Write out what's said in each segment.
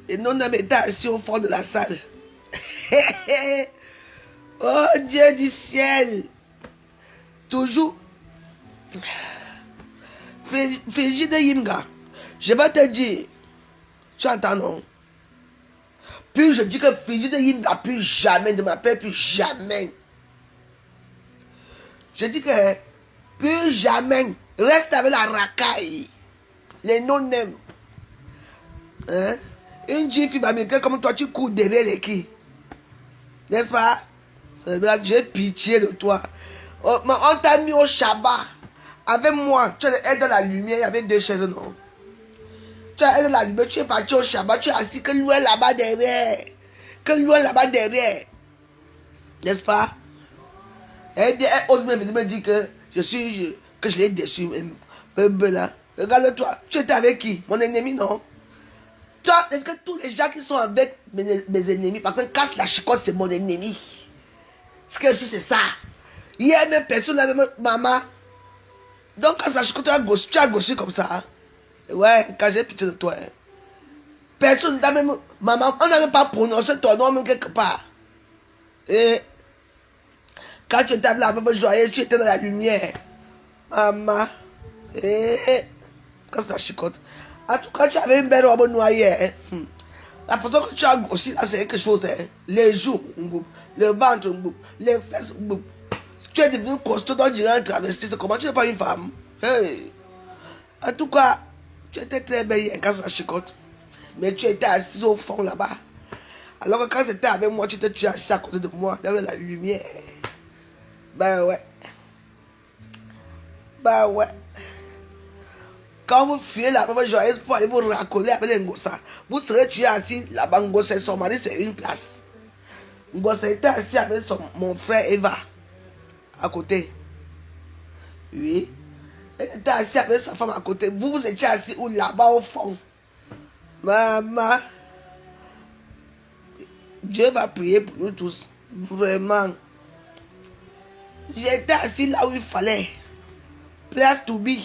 Et non-homme était assis au fond de la salle. Oh Dieu du ciel. Toujours. Frigide Yimga. Je vais te dire. Tu entends, non? Puis je dis que Frigide Yimga, plus jamais, ne m'appelle plus jamais. Je dis que plus jamais. Reste avec la racaille. Les non-aiment. Hein? Une jeune fille américaine comme toi, tu cours derrière les qui? N'est-ce pas? J'ai pitié de toi. Oh, on t'a mis au Shabbat. Avec moi, tu es dans la lumière, il y avait 2 chaises, non? Tu es dans la lumière, tu es parti au Shabbat, tu es assis que loin là-bas derrière. Que loin là-bas derrière. N'est-ce pas? Elle ose même venir me dire que que je l'ai déçu. Là. Regarde-toi, tu étais avec qui? Mon ennemi, non? Toi, est-ce que tous les gens qui sont avec mes ennemis, parce que casse la chicotte, c'est mon ennemi. Ce que je suis, c'est ça. Hier, même personne n'avait même maman. Donc, quand ça chicotte, tu as gossé comme ça. Hein? Ouais, quand j'ai pitié de toi. Hein? Personne n'a même maman. On n'a même pas prononcé ton nom, même quelque part. Et quand tu étais avec la même joyeuse, tu étais dans la lumière. Maman. Et quand ça chicotte. En tout cas, tu avais une belle robe noire. Hein? La façon que tu as aussi, là, c'est quelque chose. Hein? Les joues, le ventre, les fesses. Tu es devenu costaud, donc dirait un travesti. C'est comment tu n'es pas une femme? Hey. En tout cas, tu étais très belle quand ça chicote. Mais tu étais assis au fond là-bas. Alors que quand c'était avec moi, tu étais assis à côté de moi. Il y avait la lumière. Ben ouais. Ben ouais. Quand vous fuyez la même joyeuse pour aller vous racoler avec les Ngossa, vous serez tué assis là-bas. Ngossa et son mari, c'est une place. Ngossa était assis avec mon frère Eva. À côté. Oui. Elle était assise avec sa femme à côté. Vous étiez assis où là-bas au fond. Maman. Dieu va prier pour nous tous. Vraiment. J'étais assis là où il fallait. Place to be.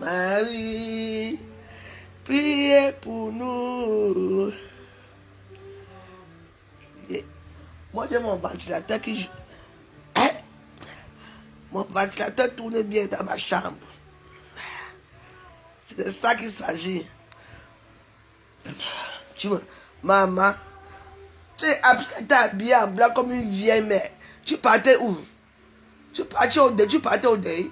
Marie, priez pour nous. Moi j'ai mon ventilateur qui... Hein? Mon ventilateur tourne bien dans ma chambre. C'est de ça qu'il s'agit. Tu vois, maman, tu es habillée en blanc comme une vieille mère. Tu partais où? Tu partais au deuil? Tu partais au deuil?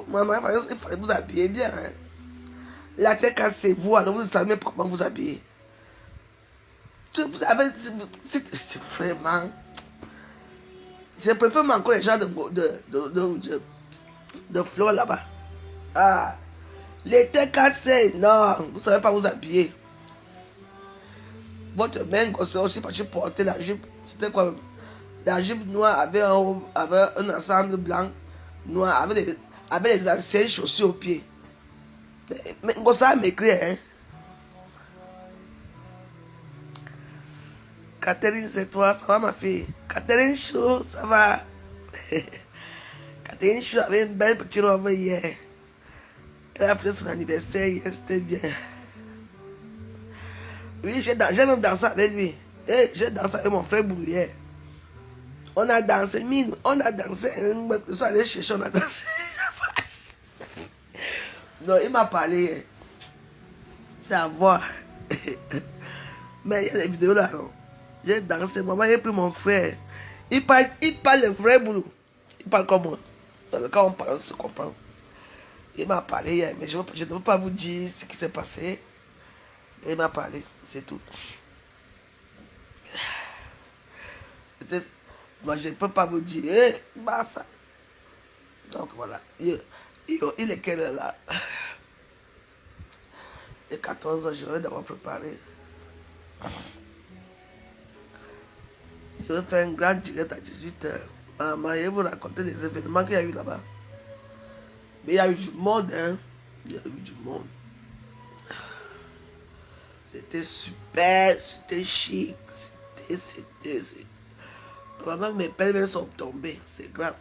Maman, il fallait vous habiller bien. Hein? La tête cassez-vous, alors vous ne savez même pas comment vous habiller. Vous avez... C'est vraiment... Je préfère encore les gens de fleurs là-bas. Ah, les têtes cassées, non, vous ne savez pas vous habiller. Votre main, c'est aussi parce que porter la jupe. C'était quoi? La jupe noire avait un ensemble blanc, noir, avec les anciennes chaussures aux pieds. Mais ça m'écrit, hein. Catherine, c'est toi, ça va ma fille? Catherine Chou, ça va? Catherine Chou avait une belle petite robe hier. Elle a fait son anniversaire hier, c'était bien. Oui, j'ai même dansé avec lui. Et j'ai dansé avec mon frère Boulou hier. On a dansé, mine, on a dansé. On est allé chercher, on a dansé. Non, il m'a parlé hier. C'est à voir. Mais il y a des vidéos là, non? J'ai dansé, maman, j'ai pris mon frère. Il parle le vrai boulot. Il parle comme moi. Quand on parle, on se comprend. Il m'a parlé hier, mais je ne veux pas vous dire ce qui s'est passé. Il m'a parlé, c'est tout. Peut-être, moi je ne peux pas vous dire, bah ça. Donc voilà, il est quelle heure là? Il est 14 h, je vais d'abord préparer. Je vais faire un grand direct à 18 h. Je vais vous raconter les événements qu'il y a eu là-bas. Mais il y a eu du monde, hein. Il y a eu du monde. C'était super, c'était chic. C'était... Vraiment, mes pelles sont tombées. C'est grave.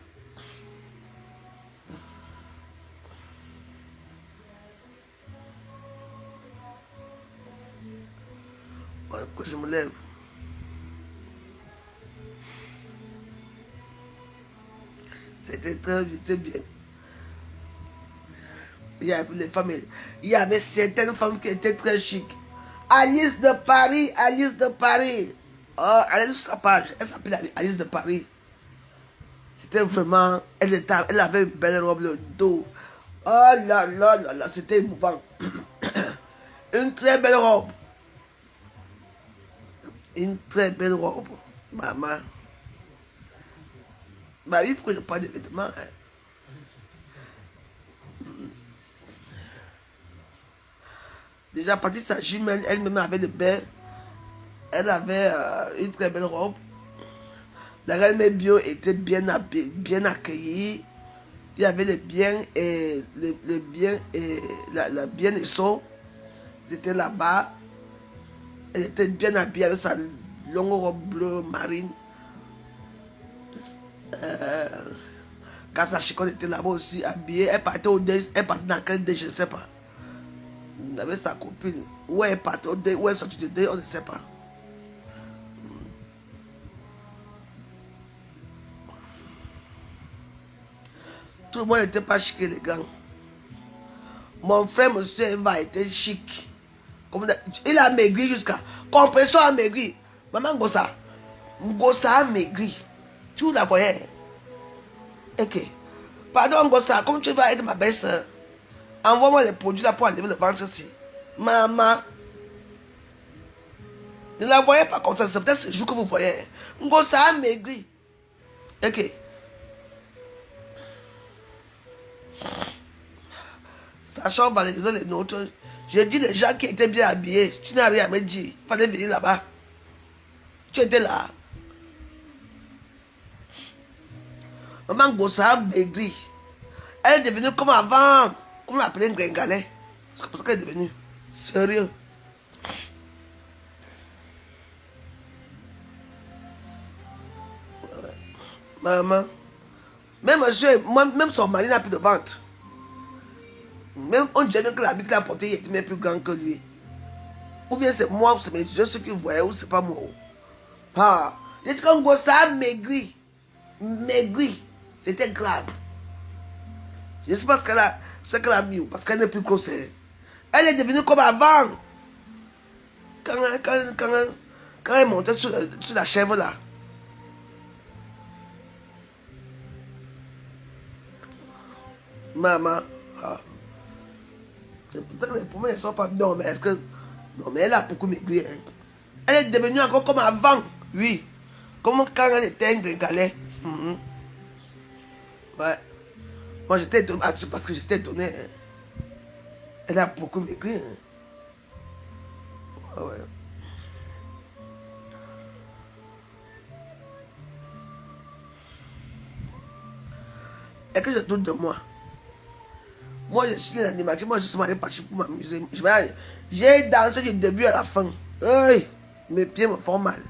Que je me lève. C'était bien. Il y avait les femmes, il y avait certaines femmes qui étaient très chic. Alice de Paris, Alice de Paris. Oh, elle est sur sa page. Elle s'appelle Alice de Paris. C'était vraiment, elle avait une belle robe, le dos. Oh là là là là, c'était émouvant. Une très belle robe. Une très belle robe. Maman. Bah oui, il faut que je prenne des vêtements. Hein. Déjà, partie de sa jumelle, elle-même avait de belles. Elle avait une très belle robe. La reine mère bio était bien habillée, bien accueillie. Il y avait les biens et les biens et la bien et son. J'étais là-bas. Elle était bien habillée avec sa longue robe bleue marine. Quand sa chicotte était là-bas aussi habillée, elle partait au dé, elle partait dans quel dé, je ne sais pas. Avec sa copine. Où elle partait au dé, où elle sortait du dé, on ne sait pas. Tout le monde n'était pas chic élégant. Mon frère, monsieur Eva, était chic. Il a maigri jusqu'à. Compression a maigri. Maman Ngossa. Ngossa a maigri. Tu la voyais. Ok. Pardon Ngossa, comme tu vas être ma belle-soeur, envoie-moi les produits là pour enlever le ventre ici. Maman. Ne la voyez pas comme ça. C'est peut-être ce jour que vous voyez. Ngossa a maigri. Ok. Sachant valoriser les nôtres, j'ai dit les gens qui étaient bien habillés. Tu n'as rien à me dire. Il fallait venir là-bas. Tu étais là. Maman Ngossa a maigri. Elle est devenue comme avant. Comme on l'appelait Gringalet. C'est pour ça qu'elle est devenue. Sérieux. Maman. Même monsieur, même son mari n'a plus de ventre. Même on dirait que l'habit qu'il a porté était même plus grand que lui. Ou bien c'est moi ou c'est mes yeux ceux qui voyaient ou c'est pas moi. Ah. J'ai dit quand Ngossa a maigri. Maigri. C'était grave. Je ne sais pas ce qu'elle a mis parce qu'elle n'est plus grosse. Elle est devenue comme avant. Quand elle montait sur la chèvre là. Maman. Ah. C'est peut-être que les problèmes ne sont pas. Non, mais est-ce que. Non, mais elle a beaucoup maigri. Hein. Elle est devenue encore comme avant. Oui. Comme quand elle était un gringalet. Ouais. Moi j'étais étonné. Parce que j'étais étonné. Hein. Elle a beaucoup maigri. Hein. Ouais. Et que je doute de moi. Moi, je suis l'animateur, moi, je suis parti pour m'amuser. J'ai dansé du début à la fin. Hey, mes pieds me font mal.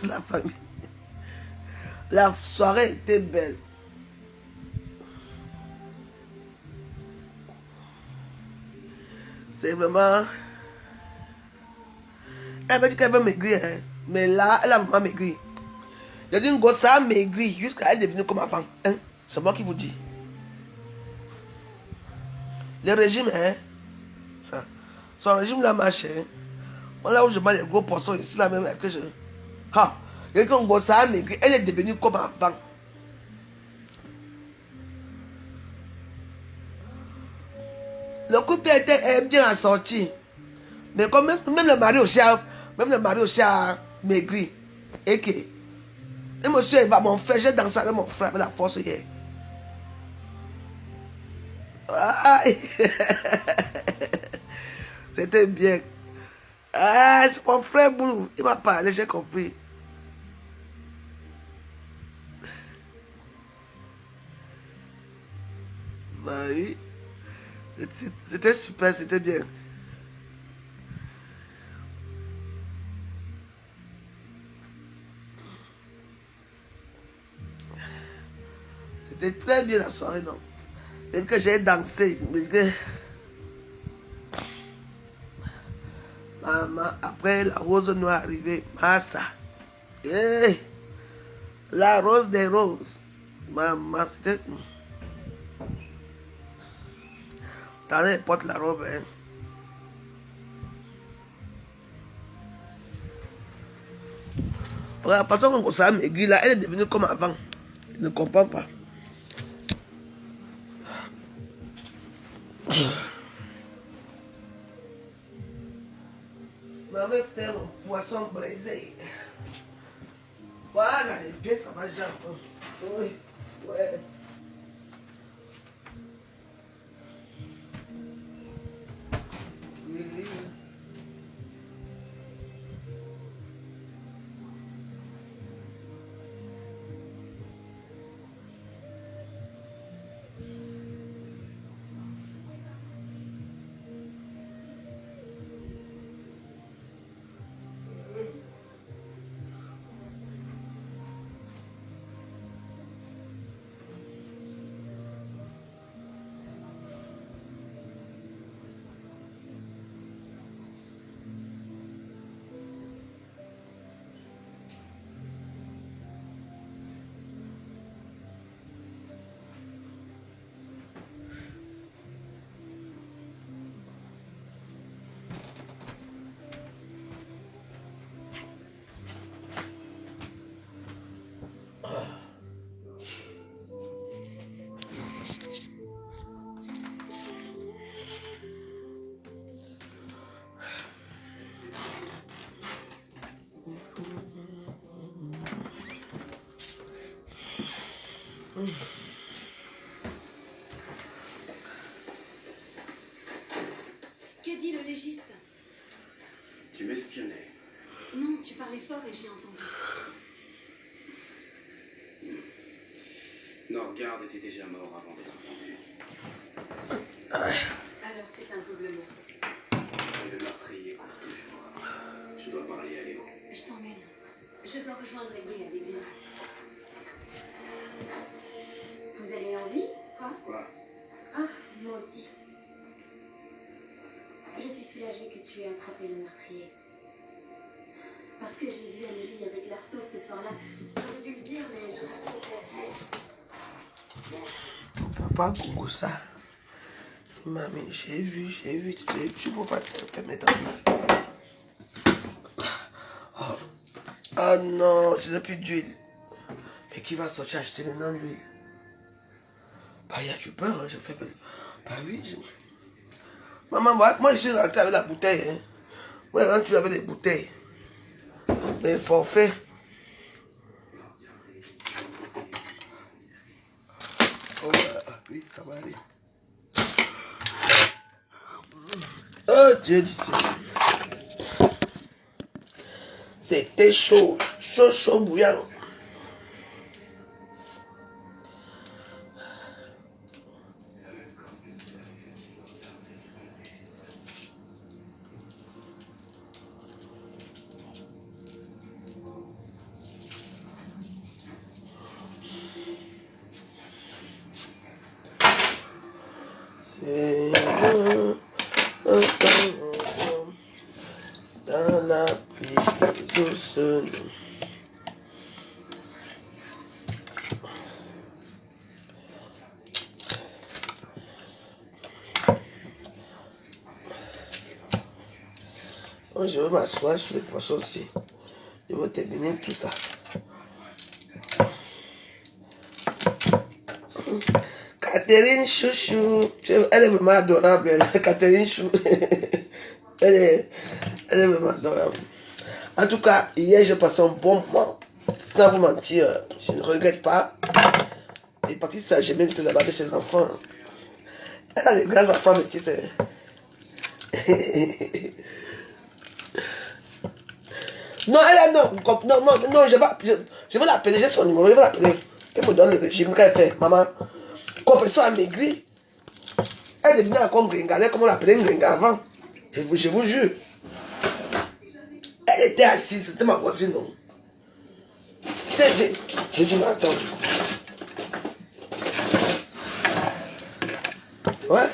La famille. La soirée était belle. C'est vraiment... Elle m'a dit qu'elle veut maigrir, hein. Mais là, elle a vraiment maigri. J'ai dit, Ngossa a maigri jusqu'à elle est devenue comme avant. Hein? C'est moi qui vous dis. Le régime, hein? Son régime là marche. Hein? Là où je mets les gros poissons ici, là même, que je. Ha! Et quand Ngossa a maigri, elle est devenue comme avant. Le couple était bien assorti. Mais comme même le mari aussi a maigri. Et que. Et monsieur Eva, mon frère, j'ai dansé avec mon frère avec la force hier. C'était bien. Ah, c'est mon frère Boulou. Il m'a parlé, j'ai compris. Bah oui. C'était super, c'était bien. C'était très bien la soirée, non? Et que j'ai dansé. Mais que... Maman, après la rose noire arrivée, Massa. Hey, la rose des roses. Maman, c'était... T'en as porte la robe, hein. La façon qu'on s'est maigri là, elle est devenue comme avant. Je ne comprends pas. Ma mère fait un poisson braisé. Voilà, les pieds, ça va déjà. Oui, ouais. Oui. Qu'a dit le légiste? Tu m'espionnais. Non, tu parlais fort et j'ai entendu. Non, garde était déjà mort avant d'être pendu. Alors c'est un double meurtre. Et le meurtrier court toujours. Je dois parler à Léo. Je t'emmène. Je dois rejoindre Guy à l'église. Vous allez en vie? Quoi? Quoi? Ah, moi aussi. Je suis soulagée que tu aies attrapé le meurtrier. Parce que j'ai vu Amélie avec l'arceau ce soir-là. J'aurais dû le dire, mais je acceptais. Papa Gogo ça. Mamie, j'ai vu, tu peux pas te permettre en mal. Oh. Ah non, je n'ai plus d'huile. Mais qui va sortir acheter maintenant l'huile? Bah, il y a du peur, hein, je fais. Bah oui, Maman, moi je suis rentré avec la bouteille. Hein. Moi, je rentre avec des bouteilles. Mais forfait. Oh, oui, ça va aller. Oh, Dieu du ciel. C'était chaud, chaud bouillant. C'est dans la pluie douce. Je vais m'asseoir sur les poissons aussi. Je vais terminer tout ça. Catherine Chouchou. Elle est vraiment adorable. Catherine Chou. Elle est vraiment adorable. En tout cas, hier, j'ai passé un bon moment. Sans vous mentir, je ne regrette pas. Et partie ça, j'ai bien été là-bas avec ses enfants. Elle a des grands enfants, mais tu sais. Non, elle a non, je vais l'appeler, j'ai son numéro, je vais l'appeler. Elle me donne le régime qu'elle fait, maman. Compression a maigri. Elle devenait comme Gringa, comme on l'appelait Gringa avant. Je vous jure. Elle était assise, c'était ma voisine, non. J'ai dit, mais attends. Ouais.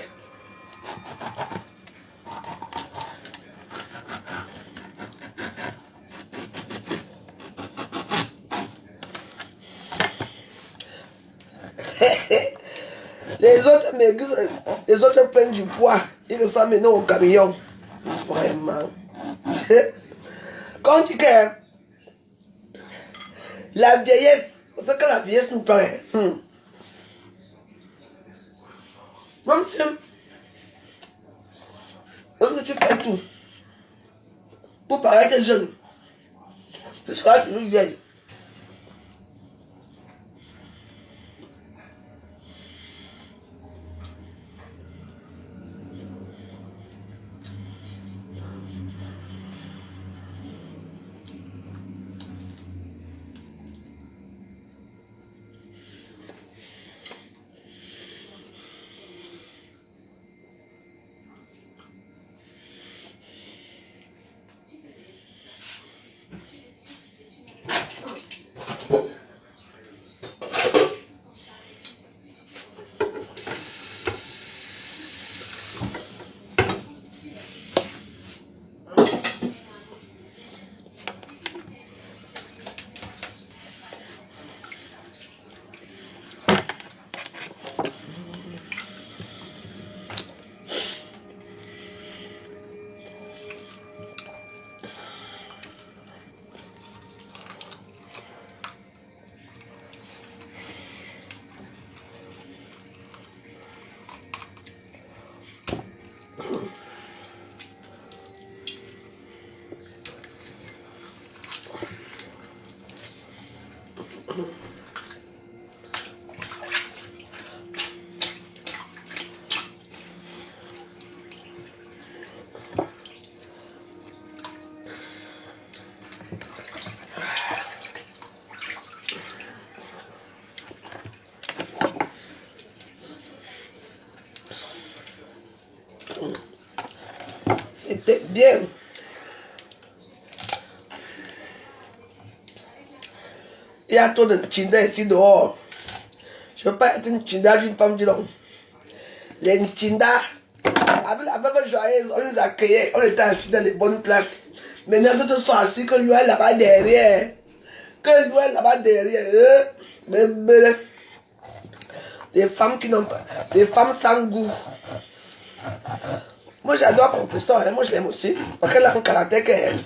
Les autres maigrissent, les autres prennent du poids. Ils ressemblent maintenant au camion. Vraiment. Quand tu dis que la vieillesse, c'est que la vieillesse nous prend. Même si tu fais tout pour paraître jeune, tu seras toujours vieille. C'était bien. Il y a trop de Ntinda ici dehors. Je ne veux pas être une Ntinda d'une femme du nom. Les Ntinda, avec la veuve joyeuse, on les accueillait, on était assis dans les bonnes places. Maintenant, tout sont assis que Noël là-bas derrière. Que Noël là-bas derrière. Des femmes qui n'ont pas. Des femmes sans goût. Moi j'adore Compressor, hein. Moi je l'aime aussi. Parce qu'elle a un caractère qu'elle.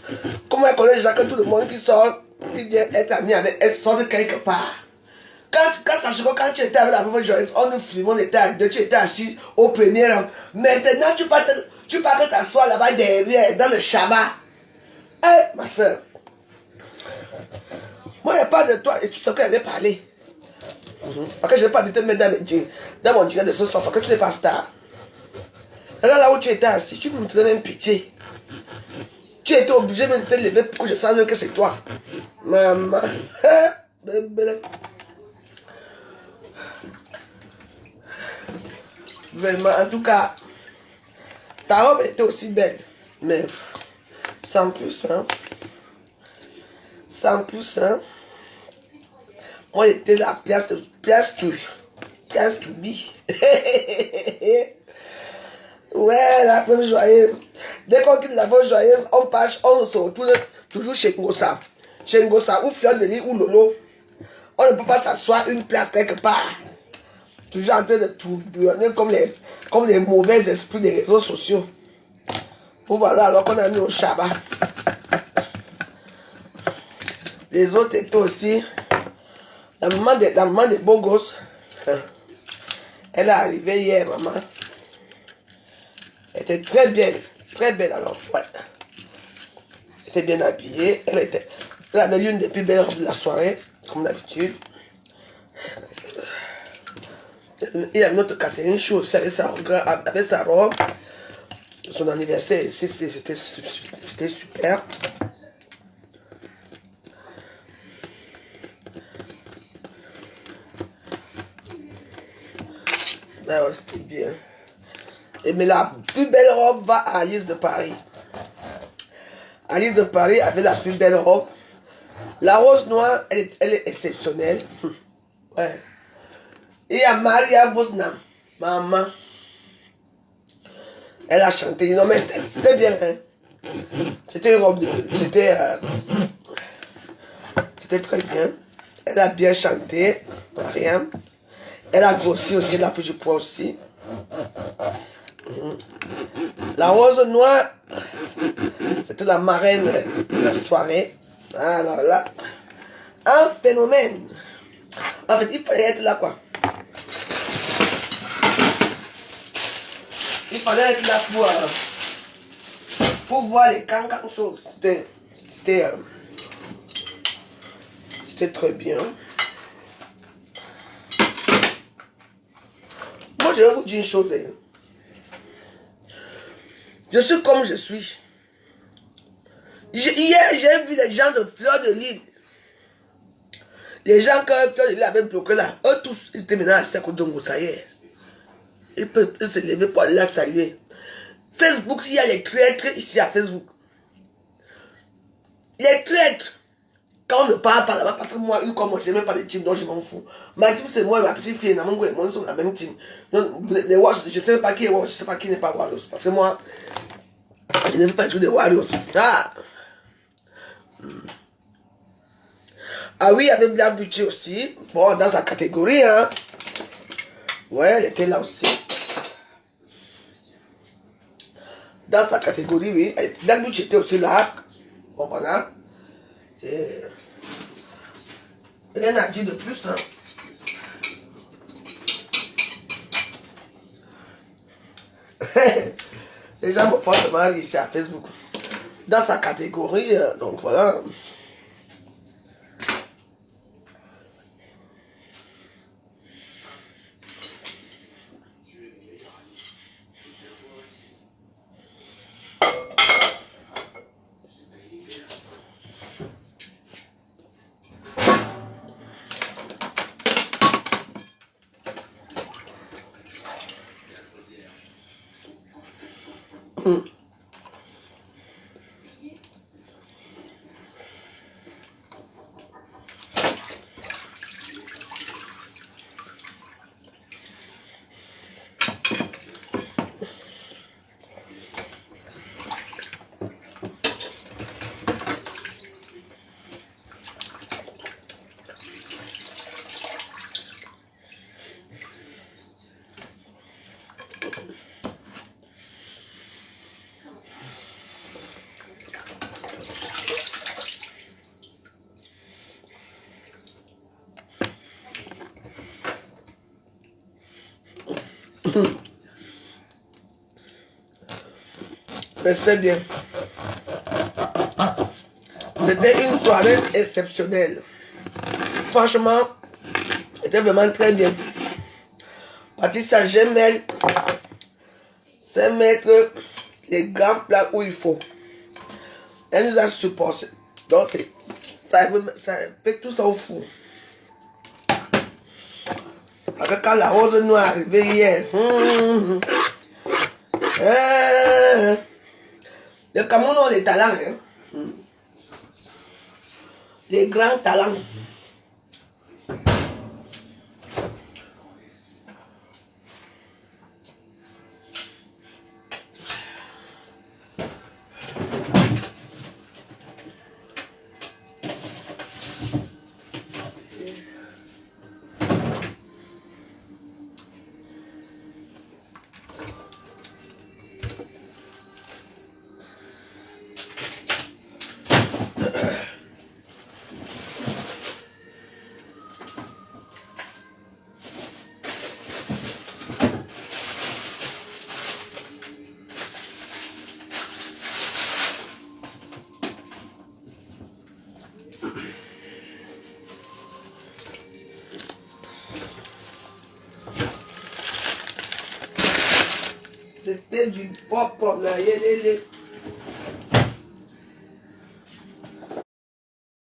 Comment elle connaît déjà que tout le monde qui sort, qui vient être ami avec elle, sort de quelque part. Quand tu étais avec la veuve joyeuse, on nous filmait, on était à deux, tu étais assis au premier rang. Maintenant tu pars t'asseoir là-bas derrière, dans le Shabbat. Eh, ma soeur. Moi je parle de toi et tu sais qu'elle allait parler. Parce que je n'ai pas dit de te mettre dans mon jean de ce soir, parce que tu n'es pas star. Là où tu étais assis, tu me faisais même pitié. Tu étais obligé de te lever pour que je sache que c'est toi. Maman. Vraiment, en tout cas, ta robe était aussi belle. Mais sans plus, hein. Sans plus, hein. Moi, j'étais la pièce to be. Ouais, la femme joyeuse. Dès qu'on quitte la femme joyeuse, on se retrouve toujours chez Ngosa. Chez Ngosa, ou Fleur de Lis, ou Lolo. On ne peut pas s'asseoir une place quelque part. Toujours en train de tourbillonner comme les mauvais esprits des réseaux sociaux. Pour voilà, alors qu'on a mis au Shabbat. Les autres étaient aussi. La maman des beaux gosses. Elle est arrivée hier, maman. Elle était très belle alors, ouais. Elle était bien habillée, elle avait l'une des plus belles robes de la soirée, comme d'habitude. Il y a une autre Catherine Chou aussi avec sa robe. Son anniversaire ici, c'était super. Ben ouais, c'était bien. Mais la plus belle robe va à Alice de Paris. Alice de Paris avait la plus belle robe. La rose noire, elle est exceptionnelle. Ouais. Et il y a Maria Vosnam, maman. Elle a chanté. Non mais c'était bien. Hein? C'était une robe de... C'était très bien. Elle a bien chanté, Maria. Elle a grossi aussi, elle a pris du poids aussi. La rose noire, c'était la marraine de la soirée. Alors là, un phénomène. En fait, il fallait être là, quoi. Il fallait être là pour voir les cancans choses. C'était très bien. Moi, je vais vous dire une chose. Je suis comme je suis. Hier, j'ai vu les gens de Fleur de Lys. Les gens que Fleur de Lys avait bloqué là, eux tous, ils étaient maintenant assis à côté de Ngoussaïe. Ils peuvent se lever pour aller la saluer. Facebook, s'il y a les traîtres ici à Facebook. Les traîtres. Quand on ne parle pas là-bas, parce que moi, comme moi, je n'ai même pas de team, donc je m'en fous. Ma team, c'est moi et ma petite fille, Namongo et moi, nous sommes la même team. Donc, les Warriors, je ne sais pas qui est Warriors, je ne sais pas qui n'est pas Warriors. Parce que moi, je ne fais pas du tout des Warriors. Ah oui, il y avait Black Beauty aussi. Bon, dans sa catégorie, hein. Ouais, elle était là aussi. Dans sa catégorie, oui. Black Beauty était aussi là. Bon, voilà. C'est... Rien à dire de plus, hein. Les gens me font seulement ici à Facebook. Dans sa catégorie, donc voilà. Mais c'est bien. C'était une soirée exceptionnelle. Franchement, c'était vraiment très bien. Patricia, j'aime elle. C'est mettre les grands plats où il faut. Elle nous a supporté. Donc, ça fait tout ça au four. Parce que quand la rose noire est arrivée hier, les Cameroun ont les talents, hein? Les grands talents. C'était du pop-pop là,